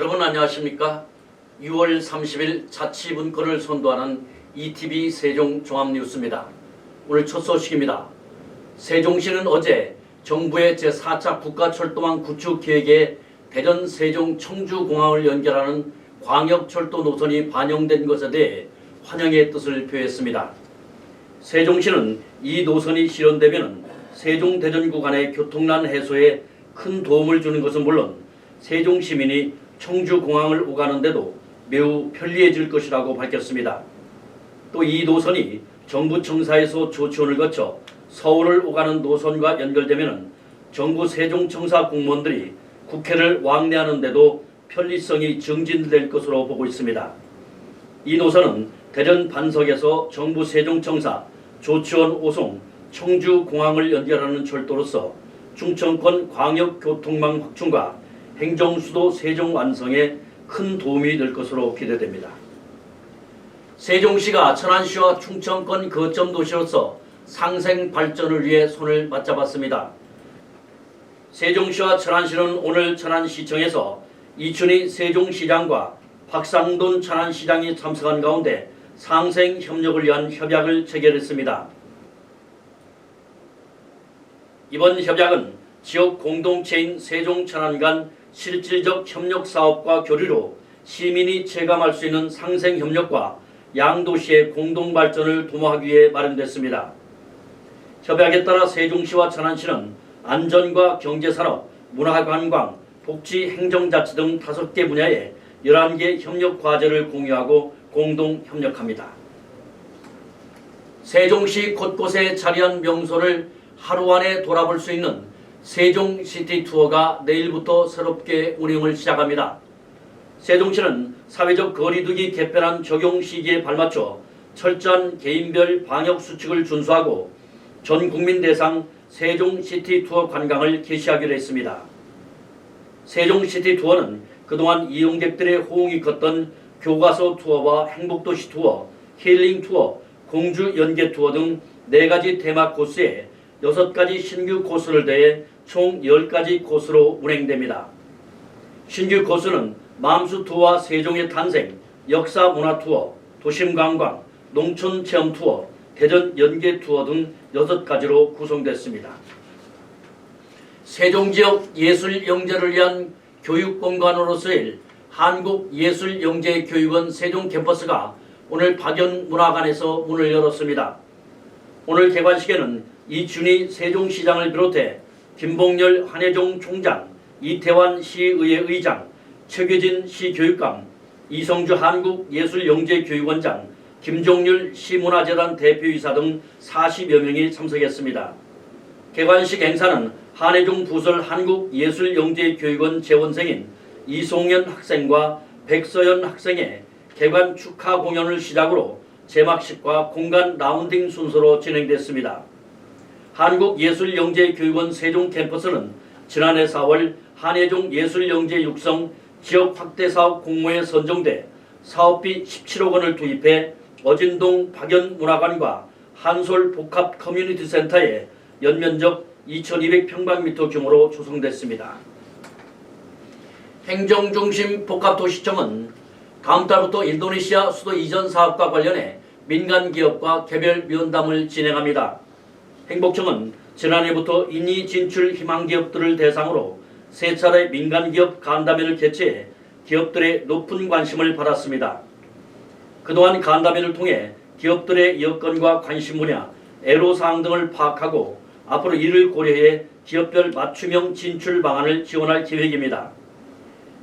여러분 안녕하십니까? 6월 30일 자치분권을 선도하는 ETV 세종종합뉴스입니다. 오늘 첫 소식입니다. 세종시는 어제 정부의 제4차 국가철도망 구축 계획에 대전, 세종, 청주공항을 연결하는 광역철도 노선이 반영된 것에 대해 환영의 뜻을 표했습니다. 세종시는 이 노선이 실현되면 세종 대전 구간의 교통난 해소에 큰 도움을 주는 것은 물론 세종 시민이 청주공항을 오가는 데도 매우 편리해질 것이라고 밝혔습니다. 또 이 노선이 정부 청사에서 조치원을 거쳐 서울을 오가는 노선과 연결되면 정부 세종청사 공무원들이 국회를 왕래하는 데도 편리성이 증진될 것으로 보고 있습니다. 이 노선은 대전 반석에서 정부 세종청사, 조치원 오송, 청주공항을 연결하는 철도로서 충청권 광역교통망 확충과 행정수도 세종 완성에 큰 도움이 될 것으로 기대됩니다. 세종시가 천안시와 충청권 거점 도시로서 상생 발전을 위해 손을 맞잡았습니다. 세종시와 천안시는 오늘 천안시청에서 이춘희 세종시장과 박상돈 천안시장이 참석한 가운데 상생 협력을 위한 협약을 체결했습니다. 이번 협약은 지역 공동체인 세종 천안 간 실질적 협력 사업과 교류로 시민이 체감할 수 있는 상생 협력과 양도시의 공동 발전을 도모하기 위해 마련됐습니다. 협약에 따라 세종시와 천안시는 안전과 경제산업, 문화관광, 복지, 행정자치 등 5개 분야에 11개 협력 과제를 공유하고 공동 협력합니다. 세종시 곳곳에 자리한 명소를 하루 안에 돌아볼 수 있는 세종시티 투어가 내일부터 새롭게 운영을 시작합니다. 세종시는 사회적 거리두기 개편안 적용 시기에 발맞춰 철저한 개인별 방역 수칙을 준수하고 전 국민 대상 세종시티 투어 관광을 개시하기로 했습니다. 세종시티 투어는 그동안 이용객들의 호응이 컸던 교과서 투어와 행복도시 투어, 힐링 투어, 공주 연계 투어 등 4가지 테마 코스에 6가지 신규 코스를 더해 총 10가지 코스로 운행됩니다. 신규 코스는 맘수 투어와 세종의 탄생, 역사 문화 투어, 도심 관광, 농촌 체험 투어, 대전 연계 투어 등 6가지로 구성됐습니다. 세종 지역 예술 영재를 위한 교육 공간으로서의 한국예술영재교육원 세종 캠퍼스가 오늘 박연문화관에서 문을 열었습니다. 오늘 개관식에는 이춘희 세종시장을 비롯해 김봉열 한혜종 총장, 이태환 시의회 의장, 최규진 시교육감, 이성주 한국예술영재교육원장, 김종률 시문화재단 대표이사 등 40여 명이 참석했습니다. 개관식 행사는 한혜종 부설 한국예술영재교육원 재원생인 이송연 학생과 백서연 학생의 개관 축하 공연을 시작으로 제막식과 공간 라운딩 순서로 진행됐습니다. 한국예술영재교육원 세종 캠퍼스는 지난해 4월 한혜종 예술영재 육성 지역 확대 사업 공모에 선정돼 사업비 17억 원을 투입해 어진동 박연문화관과 한솔 복합 커뮤니티 센터에 연면적 2200평방미터 규모로 조성됐습니다. 행정중심 복합도시청은 다음 달부터 인도네시아 수도 이전 사업과 관련해 민간기업과 개별 면담을 진행합니다. 행복청은 지난해부터 인이 진출 희망기업들을 대상으로 3차례 민간기업 간담회를 개최해 기업들의 높은 관심을 받았습니다. 그동안 간담회를 통해 기업들의 여건과 관심 분야, 애로사항 등을 파악하고 앞으로 이를 고려해 기업별 맞춤형 진출 방안을 지원할 계획입니다.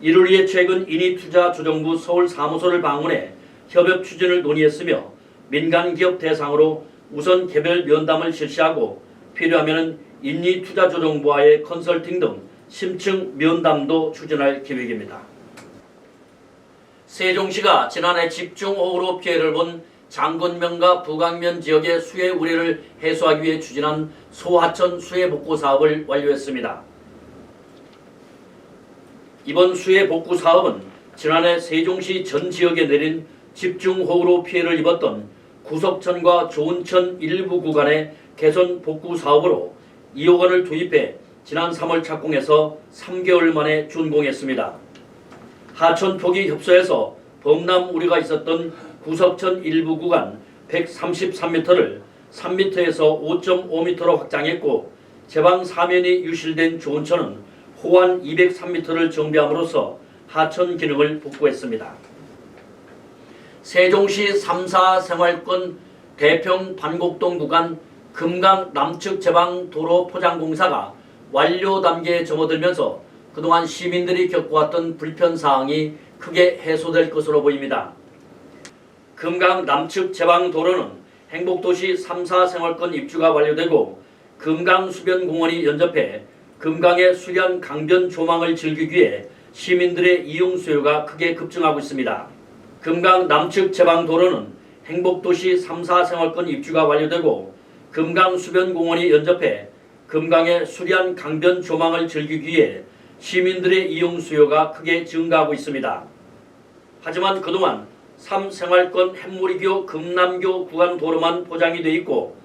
이를 위해 최근 인이투자조정부 서울사무소를 방문해 협업 추진을 논의했으며 민간기업 대상으로 우선 개별 면담을 실시하고 필요하면 인이투자조정부와의 컨설팅 등 심층 면담도 추진할 계획입니다. 세종시가 지난해 집중호우로 피해를 본 장군면과 부강면 지역의 수해 우려를 해소하기 위해 추진한 소하천 수해 복구 사업을 완료했습니다. 이번 수해 복구 사업은 지난해 세종시 전 지역에 내린 집중호우로 피해를 입었던 구석천과 조은천 일부 구간의 개선 복구 사업으로 2억 원을 투입해 지난 3월 착공해서 3개월 만에 준공했습니다. 하천 표기 협소에서 범람 우려가 있었던 구석천 일부 구간 133m를 3m에서 5.5m로 확장했고 제방 사면이 유실된 조은천은 호환 203m를 정비함으로써 하천 기능을 복구했습니다. 세종시 3사 생활권 대평 반곡동 구간 금강 남측 제방 도로 포장공사가 완료 단계에 접어들면서 그동안 시민들이 겪어왔던 불편사항이 크게 해소될 것으로 보입니다. 금강 남측 제방 도로는 행복도시 3사 생활권 입주가 완료되고 금강수변공원이 연접해 금강의 수련 강변 조망을 즐기기 위해 시민들의 이용 수요가 크게 급증하고 있습니다. 금강 남측 제방 도로는 행복도시 3사 생활권 입주가 완료되고 금강수변공원이 연접해 금강의 수련 강변 조망을 즐기기 위해 시민들의 이용 수요가 크게 증가하고 있습니다. 하지만 그동안 3생활권 햇무리교 금남교 구간 도로만 포장이 돼 있고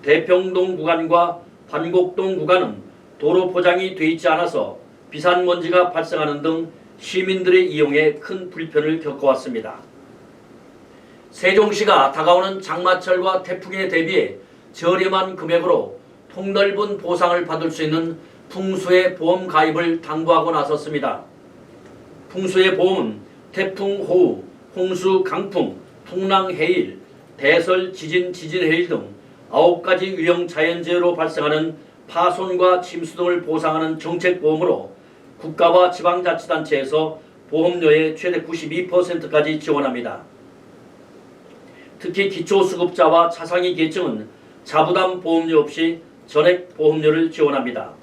대평동 구간과 반곡동 구간은 도로 포장이 돼 있지 않아서 비산먼지가 발생하는 등 시민들의 이용에 큰 불편을 겪어왔습니다. 세종시가 다가오는 장마철과 태풍에 대비해 저렴한 금액으로 폭넓은 보상을 받을 수 있는 풍수해 보험 가입을 당부하고 나섰습니다. 풍수해 보험은 태풍 호우, 홍수 강풍, 풍랑 해일, 대설 지진 해일 등 9가지 유형 자연재해로 발생하는 파손과 침수 등을 보상하는 정책보험으로 국가와 지방자치단체에서 보험료의 최대 92%까지 지원합니다. 특히 기초수급자와 차상위 계층은 자부담 보험료 없이 전액 보험료를 지원합니다.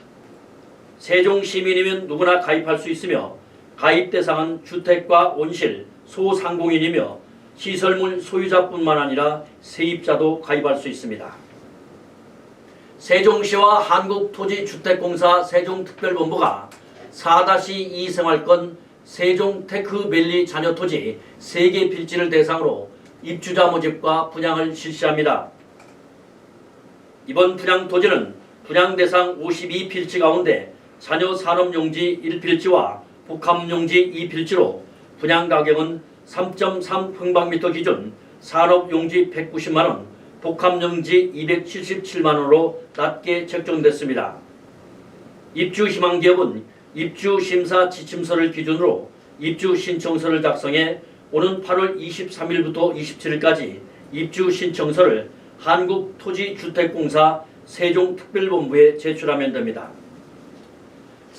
세종시민이면 누구나 가입할 수 있으며 가입 대상은 주택과 온실, 소상공인이며 시설물 소유자뿐만 아니라 세입자도 가입할 수 있습니다. 세종시와 한국토지주택공사 세종특별본부가 4-2 생활권 세종테크밸리 잔여토지 3개 필지를 대상으로 입주자 모집과 분양을 실시합니다. 이번 분양 토지는 분양 대상 52필지 가운데 잔여 산업용지 1필지와 복합용지 2필지로 분양 가격은 3.3평방미터 기준 산업용지 190만원, 복합용지 277만원으로 낮게 책정됐습니다. 입주 희망 기업은 입주 심사 지침서를 기준으로 입주 신청서를 작성해 오는 8월 23일부터 27일까지 입주 신청서를 한국토지주택공사 세종특별본부에 제출하면 됩니다.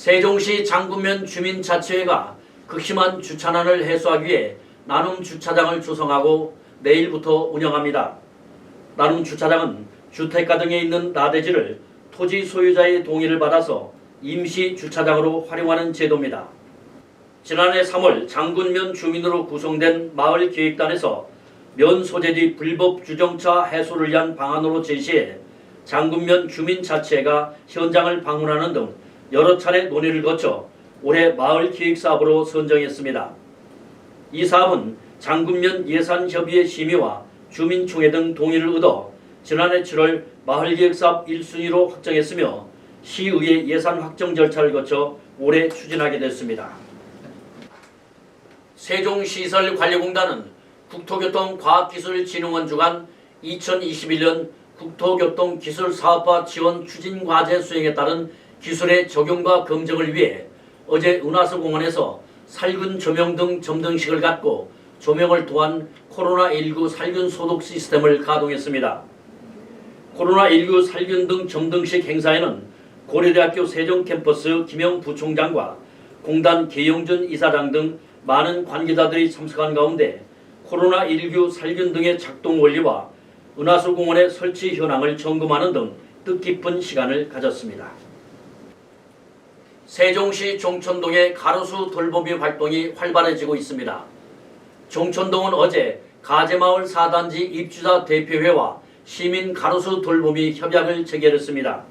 세종시 장군면 주민자치회가 극심한 주차난을 해소하기 위해 나눔 주차장을 조성하고 내일부터 운영합니다. 나눔 주차장은 주택가 등에 있는 나대지를 토지 소유자의 동의를 받아서 임시 주차장으로 활용하는 제도입니다. 지난해 3월 장군면 주민으로 구성된 마을기획단에서 면 소재지 불법 주정차 해소를 위한 방안으로 제시해 장군면 주민자치회가 현장을 방문하는 등 여러 차례 논의를 거쳐 올해 마을기획사업으로 선정했습니다. 이 사업은 장군면 예산협의회 심의와 주민총회 등 동의를 얻어 지난해 7월 마을기획사업 1순위로 확정했으며 시의회 예산 확정 절차를 거쳐 올해 추진하게 됐습니다. 세종시설관리공단은 국토교통과학기술진흥원 주관 2021년 국토교통기술사업화 지원 추진과제 수행에 따른 기술의 적용과 검증을 위해 어제 은하수공원에서 살균 조명 등 점등식을 갖고 조명을 통한 코로나19 살균 소독 시스템을 가동했습니다. 코로나19 살균 등 점등식 행사에는 고려대학교 세종캠퍼스 김영 부총장과 공단 계용준 이사장 등 많은 관계자들이 참석한 가운데 코로나19 살균 등의 작동 원리와 은하수공원의 설치 현황을 점검하는 등 뜻깊은 시간을 가졌습니다. 세종시 종천동의 가로수 돌보미 활동이 활발해지고 있습니다. 종천동은 어제 가재마을 4단지 입주자 대표회와 시민 가로수 돌보미 협약을 체결했습니다.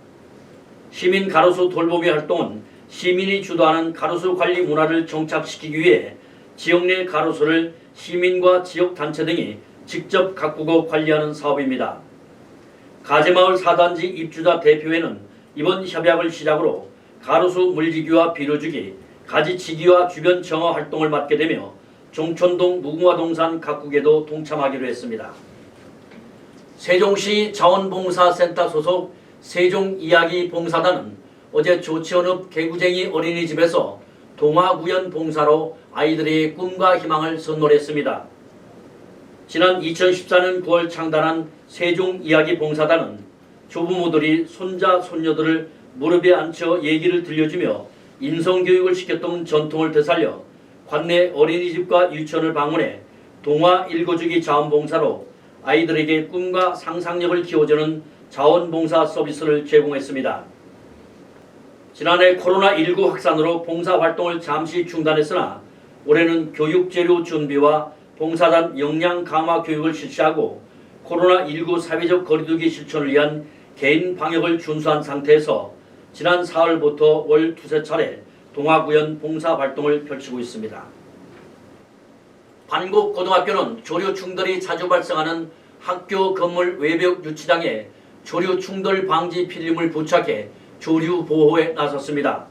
시민 가로수 돌보미 활동은 시민이 주도하는 가로수 관리 문화를 정착시키기 위해 지역 내 가로수를 시민과 지역단체 등이 직접 가꾸고 관리하는 사업입니다. 가재마을 4단지 입주자 대표회는 이번 협약을 시작으로 가로수 물주기와 비료주기, 가지치기와 주변 정화 활동을 맡게 되며 종촌동 무궁화동산 가꾸기에도 동참하기로 했습니다. 세종시 자원봉사센터 소속 세종이야기봉사단은 어제 조치원읍 개구쟁이 어린이집에서 동화구연 봉사로 아이들의 꿈과 희망을 선물했습니다. 지난 2014년 9월 창단한 세종이야기봉사단은 조부모들이 손자, 손녀들을 무릎에 앉혀 얘기를 들려주며 인성교육을 시켰던 전통을 되살려 관내 어린이집과 유치원을 방문해 동화 읽어주기 자원봉사로 아이들에게 꿈과 상상력을 키워주는 자원봉사 서비스를 제공했습니다. 지난해 코로나19 확산으로 봉사활동을 잠시 중단했으나 올해는 교육재료 준비와 봉사단 역량 강화 교육을 실시하고 코로나19 사회적 거리두기 실천을 위한 개인 방역을 준수한 상태에서 지난 4월부터 월 두세 차례 동화구연 봉사활동을 펼치고 있습니다. 반곡고등학교는 조류 충돌이 자주 발생하는 학교 건물 외벽 유치장에 조류 충돌 방지 필름을 부착해 조류 보호에 나섰습니다.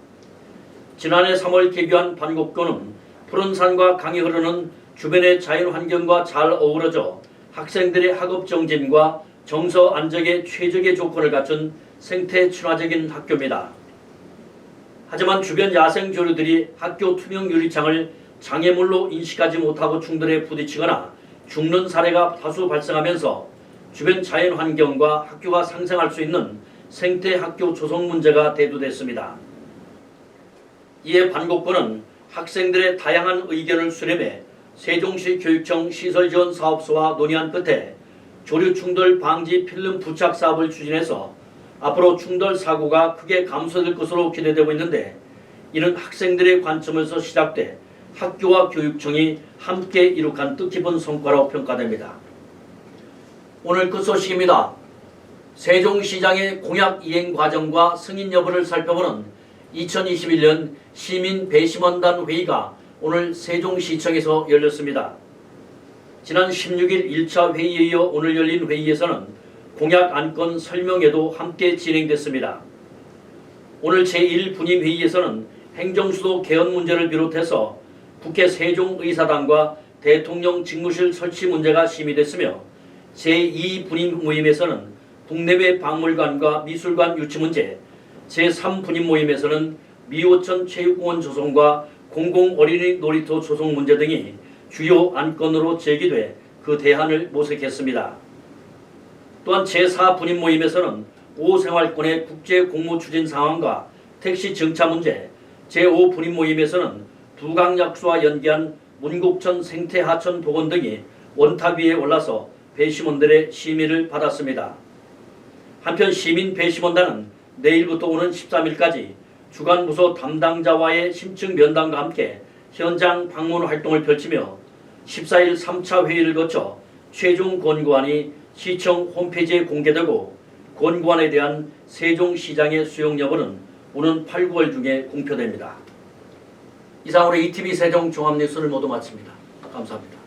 지난해 3월 개교한 반곡고는 푸른 산과 강이 흐르는 주변의 자연환경과 잘 어우러져 학생들의 학업 정진과 정서 안정에 최적의 조건을 갖춘 생태 친화적인 학교입니다. 하지만 주변 야생 조류들이 학교 투명 유리창을 장애물로 인식하지 못하고 충돌에 부딪히거나 죽는 사례가 다수 발생하면서 주변 자연환경과 학교가 상생할 수 있는 생태 학교 조성 문제가 대두됐습니다. 이에 반곡고는 학생들의 다양한 의견을 수렴해 세종시 교육청 시설지원사업소와 논의한 끝에 조류 충돌 방지 필름 부착 사업을 추진해서 앞으로 충돌 사고가 크게 감소될 것으로 기대되고 있는데, 이는 학생들의 관점에서 시작돼 학교와 교육청이 함께 이룩한 뜻깊은 성과라고 평가됩니다. 오늘 끝 소식입니다. 세종시장의 공약 이행 과정과 승인 여부를 살펴보는 2021년 시민배심원단 회의가 오늘 세종시청에서 열렸습니다. 지난 16일 1차 회의에 이어 오늘 열린 회의에서는 공약 안건 설명회도 함께 진행됐습니다. 오늘 제1분임회의에서는 행정수도 개헌 문제를 비롯해서 국회 세종의사당과 대통령 직무실 설치 문제가 심의됐으며, 제2분임 모임에서는 국내외 박물관과 미술관 유치 문제, 제3분임 모임에서는 미호천 체육공원 조성과 공공 어린이 놀이터 조성 문제 등이 주요 안건으로 제기돼 그 대안을 모색했습니다. 또한 제4분임 모임에서는 5생활권의 국제 공무 추진 상황과 택시 정차 문제, 제5분임 모임에서는 두강약수와 연계한 문곡천 생태하천 복원 등이 원탑 위에 올라서 배심원들의 심의를 받았습니다. 한편 시민배심원단은 내일부터 오는 13일까지 주간부서 담당자와의 심층 면담과 함께 현장 방문 활동을 펼치며 14일 3차 회의를 거쳐 최종 권고안이 시청 홈페이지에 공개되고, 권고안에 대한 세종시장의 수용 여부는 오는 8, 9월 중에 공표됩니다. 이상으로 ETV 세종 종합뉴스를 모두 마칩니다. 감사합니다.